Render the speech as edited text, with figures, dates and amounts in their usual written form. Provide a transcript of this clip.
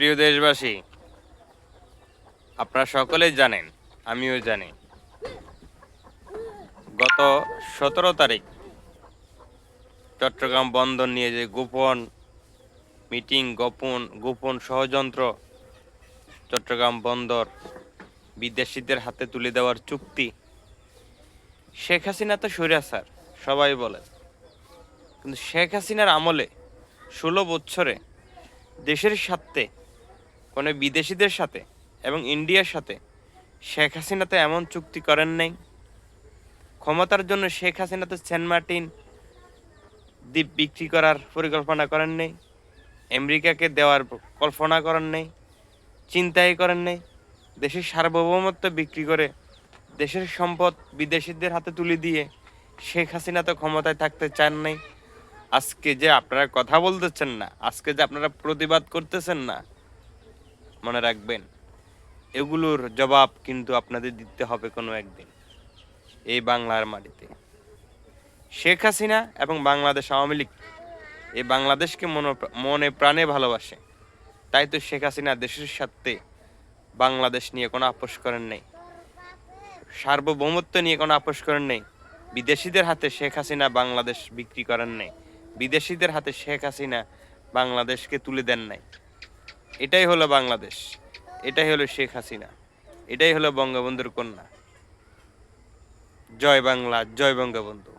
প্রিয় দেশবাসী, আপনারা সকলেই জানেন, আমিও জানি, গত 17 তারিখ চট্টগ্রাম বন্দর নিয়ে যে গোপন মিটিং, গোপন ষড়যন্ত্র, চট্টগ্রাম বন্দর বিদেশিদের হাতে তুলে দেওয়ার চুক্তি, শেখ হাসিনা তো স্বৈরাচার সবাই বলে, কিন্তু শেখ হাসিনার আমলে 16 বছরে দেশের স্বার্থে কোনো বিদেশিদের সাথে এবং ইন্ডিয়ার সাথে শেখ হাসিনা তো এমন চুক্তি করেন নাই। ক্ষমতার জন্য শেখ হাসিনা তো সেন্ট মার্টিন দ্বীপ বিক্রি করার পরিকল্পনা করেন নাই, আমেরিকাকে দেওয়ার কল্পনা করেন নাই, চিন্তাই করেন নাই। দেশের সার্বভৌমত্ব বিক্রি করে দেশের সম্পদ বিদেশিদের হাতে তুলে দিয়ে শেখ হাসিনা তো ক্ষমতায় থাকতে চান নাই। আজকে যে আপনারা কথা বলতেছেন না, আজকে যে আপনারা প্রতিবাদ করতেছেন না, মনে রাখবেন এগুলোর জবাব কিন্তু আপনাদের দিতে হবে কোনো একদিন এই বাংলার মাটিতে। শেখ হাসিনা এবং বাংলাদেশ আওয়ামী লীগ এই বাংলাদেশকে মনে প্রাণে ভালোবাসে, তাই তো শেখ হাসিনা দেশের স্বার্থে বাংলাদেশ নিয়ে কোনো আপোষ করেন নাই, সার্বভৌমত্ব নিয়ে কোনো আপোষ করেন নাই। বিদেশিদের হাতে শেখ হাসিনা বাংলাদেশ বিক্রি করেন নাই, বিদেশিদের হাতে শেখ হাসিনা বাংলাদেশকে তুলে দেন নাই। এটাই হলো বাংলাদেশ, এটাই হলো শেখ হাসিনা, এটাই হলো বঙ্গবন্ধুর কন্যা। জয় বাংলা, জয় বঙ্গবন্ধু।